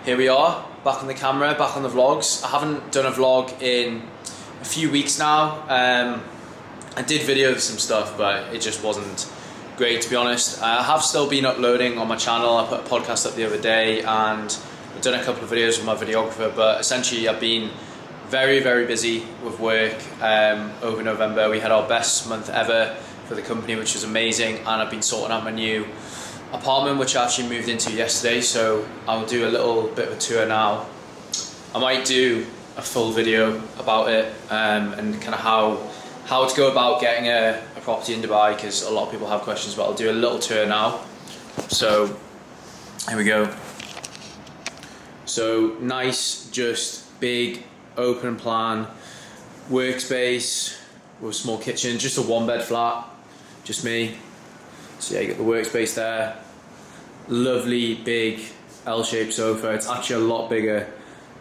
here we are, back on the camera, back on the vlogs. I haven't done a vlog in a few weeks now. I did video some stuff, but it just wasn't great, to be honest. I have still been uploading on my channel. I put a podcast up the other day and I've done a couple of videos with my videographer, but essentially I've been very, very busy with work over November. We had our best month ever for the company, which was amazing, and I've been sorting out my new apartment, which I actually moved into yesterday, so I'll do a little bit of a tour now. I might do a full video about it and kind of how to go about getting a property in Dubai, because a lot of people have questions, but I'll do a little tour now. So here we go. So nice, just big open plan workspace with a small kitchen, just a one bed flat, just me. So yeah, you got the workspace there. Lovely big L-shaped sofa. It's actually a lot bigger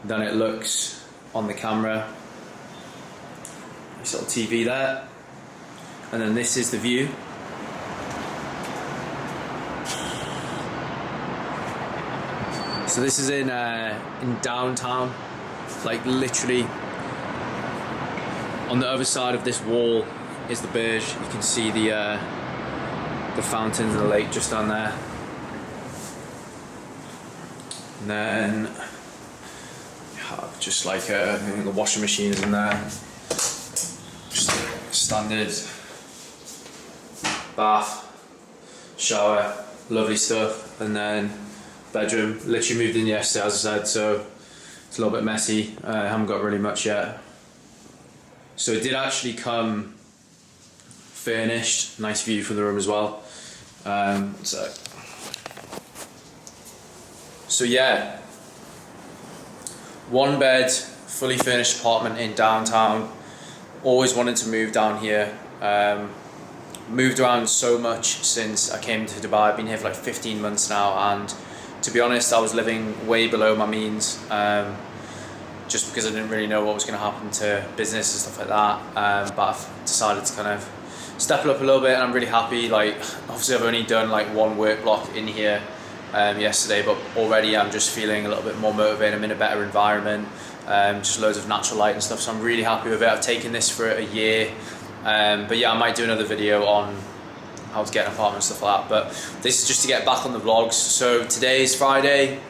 than it looks on the camera. Nice little TV there. And then this is the view. So this is in downtown, like literally on the other side of this wall is the Burj. You can see the fountains and the lake just down there. And then you have just like the washing machines in there. Just standard bath, shower, lovely stuff. And then bedroom, literally moved in yesterday, as I said, so it's a little bit messy. I haven't got really much yet. So it did actually come furnished, nice view from the room as well. So yeah, one bed, fully furnished apartment in downtown. Always wanted to move down here. Moved around so much since I came to Dubai. I've been here for like 15 months now, and to be honest, I was living way below my means, just because I didn't really know what was going to happen to business and stuff like that. But I've decided to kind of step it up a little bit, and I'm really happy. Like, obviously I've only done like one work block in here yesterday, but already I'm just feeling a little bit more motivated. I'm in a better environment, just loads of natural light and stuff, so I'm really happy with it. I've taken this for a year, but yeah, I might do another video on how to get an apartment and stuff like that, but this is just to get back on the vlogs. So today's Friday,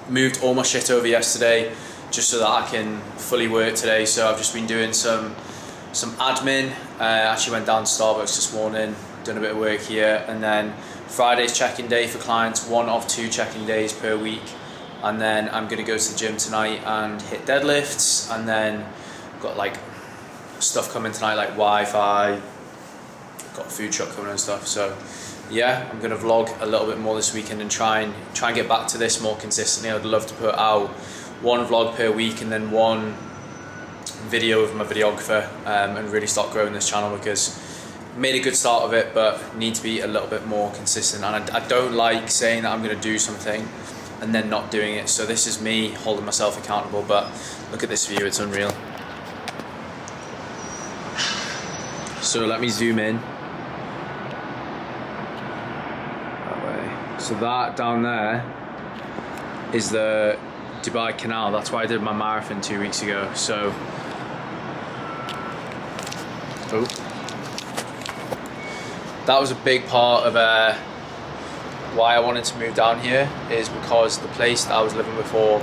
moved all my shit over yesterday just so that I can fully work today. So I've just been doing some admin. Actually went down to Starbucks this morning, done a bit of work here, and then Friday's check-in day for clients, one of two check-in days per week, and then I'm going to go to the gym tonight and hit deadlifts, and then got like stuff coming tonight like Wi-Fi, got a food truck coming and stuff. So yeah, I'm going to vlog a little bit more this weekend and try and get back to this more consistently. I'd love to put out one vlog per week and then one video with my videographer, and really start growing this channel, because made a good start of it but need to be a little bit more consistent. And I don't like saying that I'm going to do something and then not doing it. So this is me holding myself accountable. But look at this view, it's unreal. So let me zoom in. That way. So that down there is the Dubai Canal. That's why I did my marathon 2 weeks ago. So that was a big part of why I wanted to move down here, is because the place that I was living before,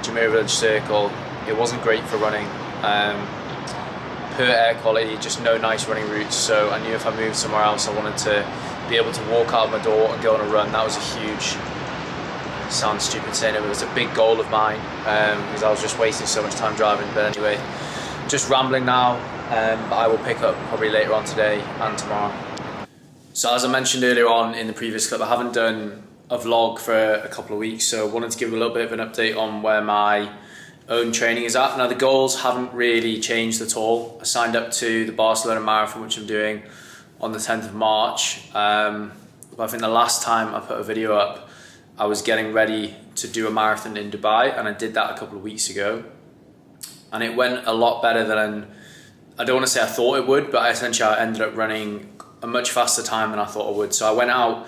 Jumeirah Village Circle, it wasn't great for running. Poor air quality, just no nice running routes. So I knew if I moved somewhere else, I wanted to be able to walk out of my door and go on a run. That was a huge, sounds stupid saying it, but it was a big goal of mine, because I was just wasting so much time driving. But anyway, just rambling now. But I will pick up probably later on today and tomorrow. So as I mentioned earlier on in the previous clip, I haven't done a vlog for a couple of weeks, so I wanted to give a little bit of an update on where my own training is at. Now the goals haven't really changed at all. I signed up to the Barcelona Marathon, which I'm doing on the 10th of March. But I think the last time I put a video up, I was getting ready to do a marathon in Dubai, and I did that a couple of weeks ago. And it went a lot better than, I don't want to say I thought it would, but I ended up running a much faster time than I thought I would. So I went out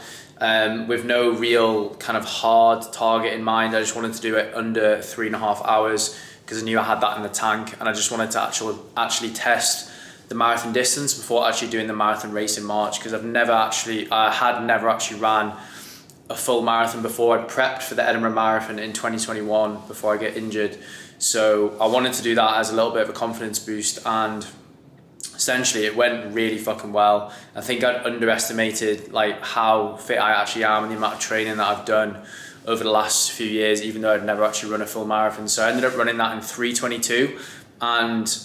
with no real kind of hard target in mind. I just wanted to do it under 3.5 hours because I knew I had that in the tank, and I just wanted to actually test the marathon distance before actually doing the marathon race in March, because I had never actually ran a full marathon before. I'd prepped for the Edinburgh Marathon in 2021 before I get injured, so I wanted to do that as a little bit of a confidence boost, and essentially it went really fucking well. I think I'd underestimated like how fit I actually am and the amount of training that I've done over the last few years, even though I'd never actually run a full marathon. So I ended up running that in 3:22, and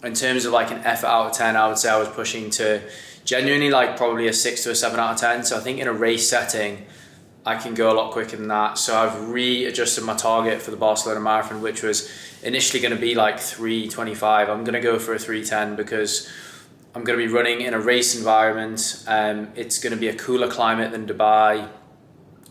in terms of like an effort out of 10, I would say I was pushing to genuinely like probably a 6 to a 7 out of 10. So I think in a race setting, I can go a lot quicker than that. So I've readjusted my target for the Barcelona Marathon, which was initially going to be like 3:25. I'm going to go for a 3:10 because I'm going to be running in a race environment. It's going to be a cooler climate than Dubai.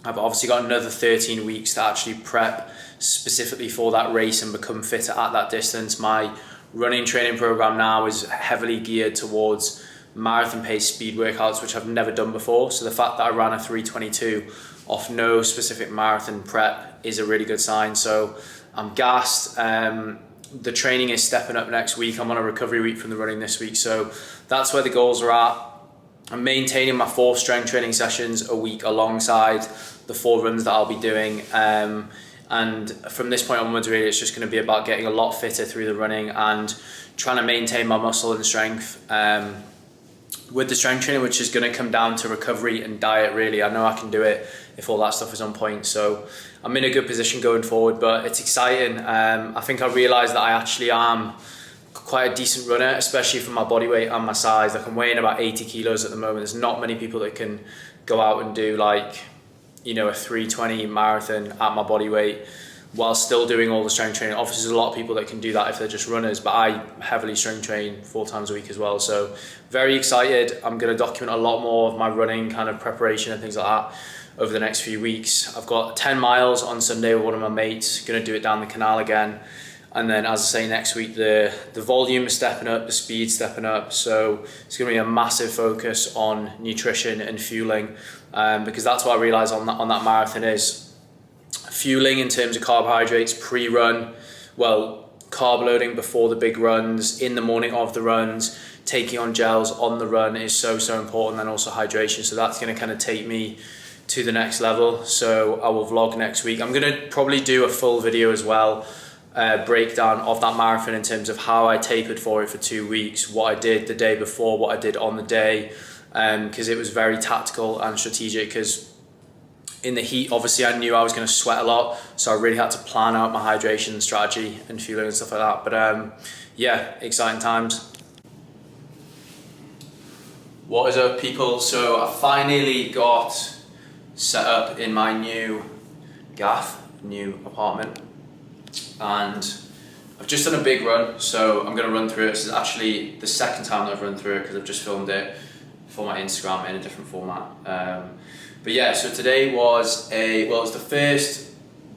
I've obviously got another 13 weeks to actually prep specifically for that race and become fitter at that distance. My running training program now is heavily geared towards marathon pace speed workouts, which I've never done before. So the fact that I ran a 3:22 off no specific marathon prep is a really good sign. So I'm gassed. The training is stepping up next week. I'm on a recovery week from the running this week. So that's where the goals are at. I'm maintaining my 4 strength training sessions a week alongside the 4 runs that I'll be doing. And from this point onwards, really, it's just going to be about getting a lot fitter through the running and trying to maintain my muscle and strength with the strength training, which is going to come down to recovery and diet, really. I know I can do it if all that stuff is on point. So I'm in a good position going forward, but it's exciting. I think I realised that I actually am quite a decent runner, especially for my body weight and my size. Like I'm weighing about 80 kilos at the moment. There's not many people that can go out and do like, you know, a 3:20 marathon at my body weight while still doing all the strength training. Obviously there's a lot of people that can do that if they're just runners, but I heavily strength train 4 times a week as well. So very excited. I'm going to document a lot more of my running kind of preparation and things like that over the next few weeks. I've got 10 miles on Sunday with one of my mates, going to do it down the canal again. And then, as I say, next week, the volume is stepping up, the speed stepping up. So it's going to be a massive focus on nutrition and fueling, because that's what I realised on that marathon is fueling in terms of carbohydrates pre-run, well, carb loading before the big runs, in the morning of the runs, taking on gels on the run is so important, and also hydration. So that's going to kind of take me to the next level. So I will vlog next week. I'm going to probably do a full video as well, breakdown of that marathon in terms of how I tapered for it for 2 weeks, what I did the day before, what I did on the day, because it was very tactical and strategic, because in the heat obviously I knew I was going to sweat a lot, so I really had to plan out my hydration strategy and fueling and stuff like that. But yeah, exciting times. What is up, people? So I finally got set up in my new new apartment, and I've just done a big run, so I'm going to run through it. This is actually the second time that I've run through it because I've just filmed it for my Instagram in a different format. But yeah, so today was it was the first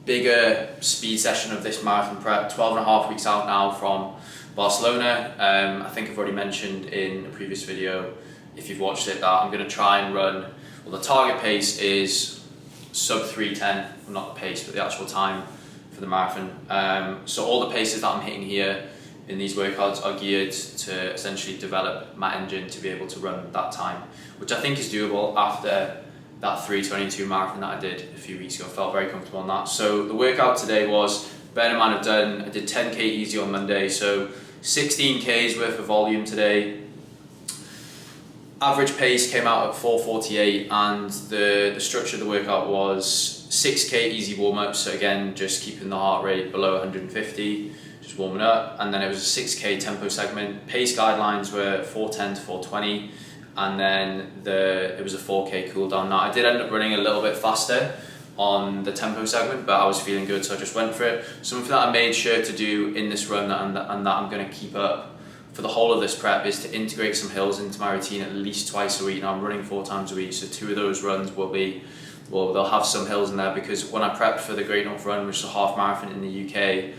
bigger speed session of this marathon prep, 12.5 weeks out now from Barcelona. I think I've already mentioned in a previous video, if you've watched it, that I'm going to try and run, well, the target pace is sub 3:10, well, not the pace, but the actual time for the marathon. So all the paces that I'm hitting here in these workouts are geared to essentially develop my engine to be able to run that time, which I think is doable after that 3:22 marathon that I did a few weeks ago. I felt very comfortable on that. So the workout today was, bear in mind I did 10k easy on Monday, so 16k's worth of volume today. Average pace came out at 4:48, and the structure of the workout was 6k easy warm-up, so again just keeping the heart rate below 150, just warming up, and then it was a 6k tempo segment. Pace guidelines were 4:10 to 4:20, and then it was a 4k cool down. Now I did end up running a little bit faster on the tempo segment, but I was feeling good, so I just went for it. Something that I made sure to do in this run and that I'm going to keep up for the whole of this prep is to integrate some hills into my routine at least twice a week. Now I'm running 4 times a week, so 2 of those runs will be, well, they'll have some hills in there, because when I prepped for the Great North Run, which is a half marathon in the UK,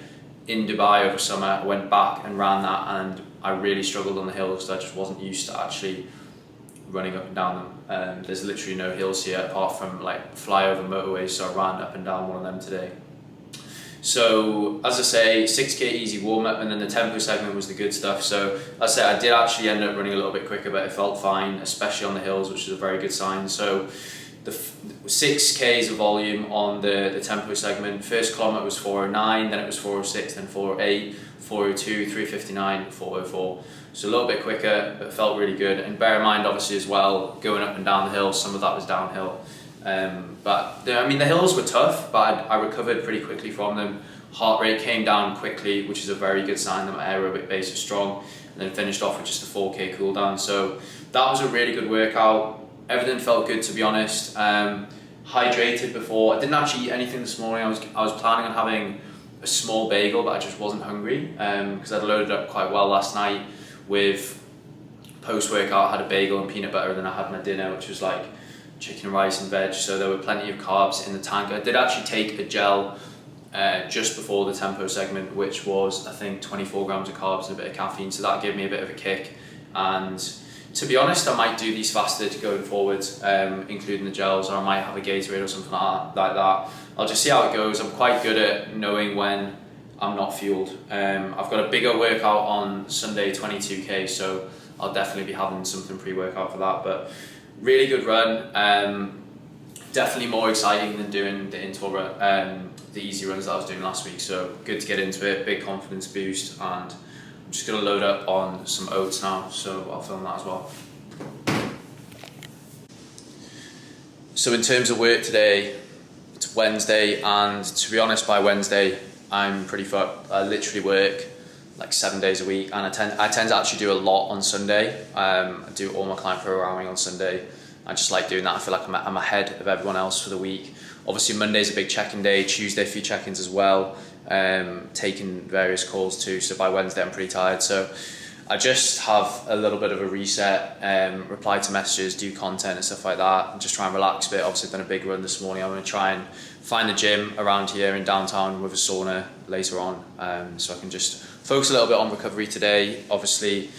in Dubai over summer, I went back and ran that, and I really struggled on the hills because I just wasn't used to actually running up and down them. There's literally no hills here apart from like flyover motorways, so I ran up and down one of them today. So as I say, 6k easy warm up, and then the tempo segment was the good stuff. So as I say, I did actually end up running a little bit quicker, but it felt fine, especially on the hills, which is a very good sign. So the 6k's of volume on the tempo segment. First kilometre was 4:09, then it was 4:06, then 4:08, 4:02, 3:59, 4:04. So a little bit quicker, but it felt really good. And bear in mind, obviously as well, going up and down the hill, some of that was downhill. But I mean, the hills were tough, but I recovered pretty quickly from them. Heart rate came down quickly, which is a very good sign that my aerobic base is strong. And then finished off with just a 4k cool down. So that was a really good workout. Everything felt good, to be honest. Hydrated before. I didn't actually eat anything this morning. I was planning on having a small bagel, but I just wasn't hungry because I'd loaded up quite well last night with post-workout. I had a bagel and peanut butter, and then I had my dinner, which was like chicken, rice and veg, so there were plenty of carbs in the tank. I did actually take a gel just before the tempo segment, which was I think 24 grams of carbs and a bit of caffeine, so that gave me a bit of a kick. And to be honest, I might do these fasted going forward, including the gels, or I might have a Gatorade or something like that. I'll just see how it goes. I'm quite good at knowing when I'm not fueled. I've got a bigger workout on Sunday, 22k, so I'll definitely be having something pre-workout for that. But really good run, definitely more exciting than doing the interval run, the easy runs that I was doing last week, so good to get into it, big confidence boost, and I'm just going to load up on some oats now, so I'll film that as well. So in terms of work today, it's Wednesday, and to be honest, by Wednesday I'm pretty fucked. I literally work like 7 days a week, and I tend to actually do a lot on Sunday. I do all my client programming on Sunday. I just like doing that. I feel like I'm ahead of everyone else for the week. Obviously Monday's a big check-in day, Tuesday a few check-ins as well, taking various calls too, so by Wednesday I'm pretty tired. So I just have a little bit of a reset, reply to messages, do content and stuff like that, and just try and relax a bit. Obviously I've done a big run this morning. I'm going to try and find the gym around here in downtown with a sauna later on, so I can just focus a little bit on recovery today. Obviously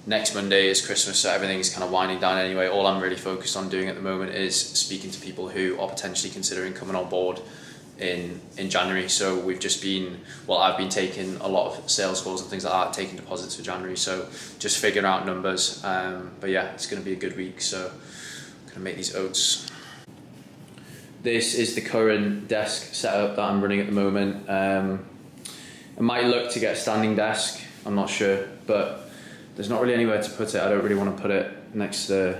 next Monday is Christmas, so everything's kind of winding down anyway. All I'm really focused on doing at the moment is speaking to people who are potentially considering coming on board in January. So we've just been, well, I've been taking a lot of sales calls and things like that, taking deposits for January, so just figuring out numbers. But yeah, it's going to be a good week, so I'm going to make these oats. This is the current desk setup that I'm running at the moment. I might look to get a standing desk, I'm not sure, but there's not really anywhere to put it. I don't really want to put it next to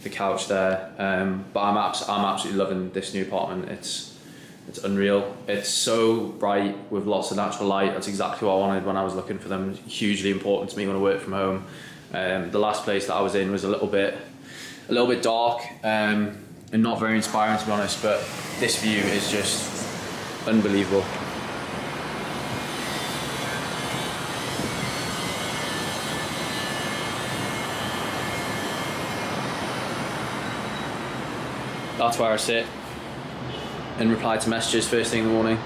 the couch there, but I'm absolutely loving this new apartment. It's unreal. It's so bright with lots of natural light. That's exactly what I wanted when I was looking for them. Hugely important to me when I work from home. The last place that I was in was a little bit dark and not very inspiring, to be honest, but this view is just unbelievable. That's where I sit and reply to messages first thing in the morning.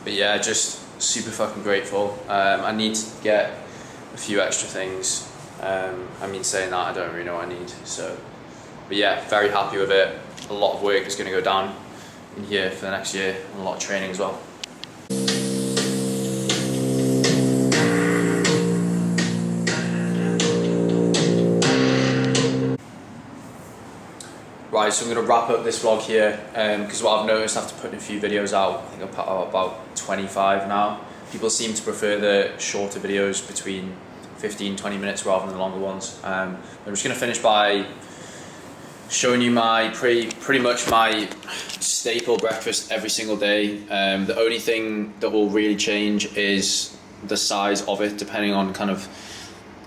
But yeah, just super fucking grateful. I need to get a few extra things. I mean, saying that, I don't really know what I need. So, but yeah, very happy with it. A lot of work is going to go down in here for the next year, and a lot of training as well. Right, so I'm going to wrap up this vlog here, because what I've noticed after putting a few videos out, I think I've put out about 25 now. People seem to prefer the shorter videos between 15-20 minutes rather than the longer ones. I'm just going to finish by showing you my pretty much my staple breakfast every single day. The only thing that will really change is the size of it, depending on kind of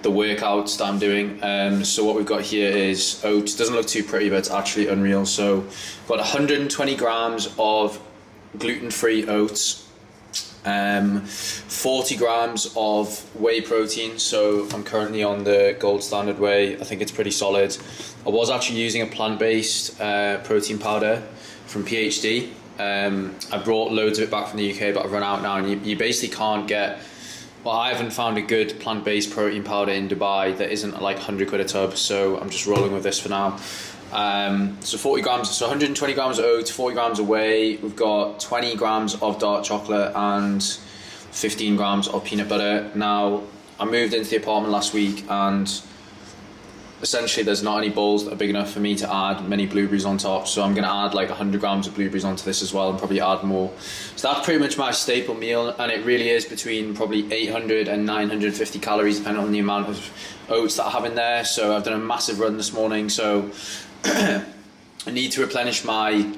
the workouts that I'm doing. So what we've got here is oats. It doesn't look too pretty, but it's actually unreal. So I've got 120 grams of gluten-free oats, 40 grams of whey protein. So I'm currently on the gold standard whey. I think it's pretty solid. I was actually using a plant-based protein powder from PhD. I brought loads of it back from the UK, but I've run out now, and you basically can't get Well, I haven't found a good plant-based protein powder in Dubai that isn't like 100 quid a tub, so I'm just rolling with this for now. So 40 grams, so 120 grams of oats, 40 grams of whey. We've got 20 grams of dark chocolate and 15 grams of peanut butter. Now, I moved into the apartment last week, and essentially there's not any bowls that are big enough for me to add many blueberries on top, so I'm going to add like 100 grams of blueberries onto this as well, and probably add more. So that's pretty much my staple meal, and it really is between probably 800 and 950 calories depending on the amount of oats that I have in there. So I've done a massive run this morning, so I need to replenish my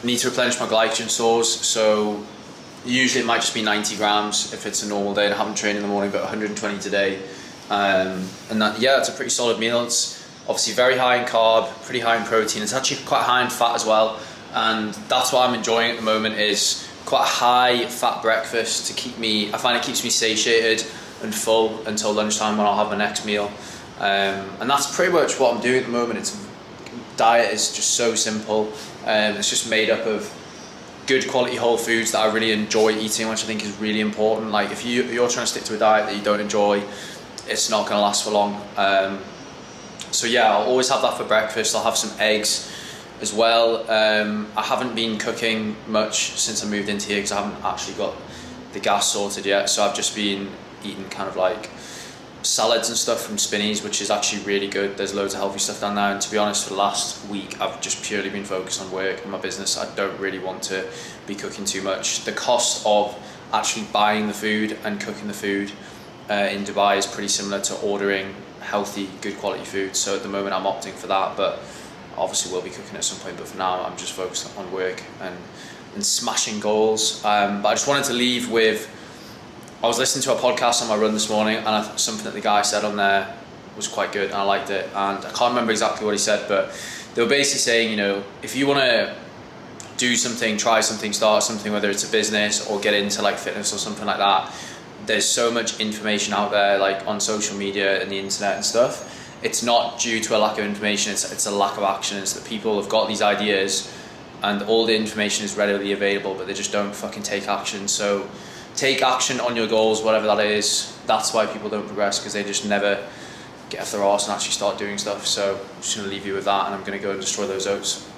glycogen stores. So usually it might just be 90 grams if it's a normal day and I haven't trained in the morning, but 120 today. And that, yeah, it's a pretty solid meal. It's obviously very high in carb, pretty high in protein. It's actually quite high in fat as well, and that's what I'm enjoying at the moment, is quite a high fat breakfast to keep me, I find it keeps me satiated and full until lunchtime when I'll have my next meal. And that's pretty much what I'm doing at the moment. Diet is just so simple. It's just made up of good quality whole foods that I really enjoy eating, which I think is really important. Like if you're trying to stick to a diet that you don't enjoy, it's not going to last for long. So yeah, I'll always have that for breakfast. I'll have some eggs as well. I haven't been cooking much since I moved into here because I haven't actually got the gas sorted yet. So I've just been eating kind of like salads and stuff from Spinneys, which is actually really good. There's loads of healthy stuff down there, and to be honest, for the last week I've just purely been focused on work and my business. I don't really want to be cooking too much. The cost of actually buying the food and cooking the food in Dubai is pretty similar to ordering healthy, good quality food. So at the moment I'm opting for that, but obviously we'll be cooking at some point. But for now I'm just focused on work and smashing goals. But I just wanted to leave with, I was listening to a podcast on my run this morning, and something that the guy said on there was quite good and I liked it, and I can't remember exactly what he said, but they were basically saying, you know, if you want to do something, try something, start something, whether it's a business or get into like fitness or something like that, there's so much information out there, like on social media and the internet and stuff. It's not due to a lack of information, it's a lack of action. It's that people have got these ideas and all the information is readily available, but they just don't fucking take action. So take action on your goals, whatever that is. That's why people don't progress, because they just never get off their arse and actually start doing stuff. So I'm just going to leave you with that, and I'm going to go and destroy those oats.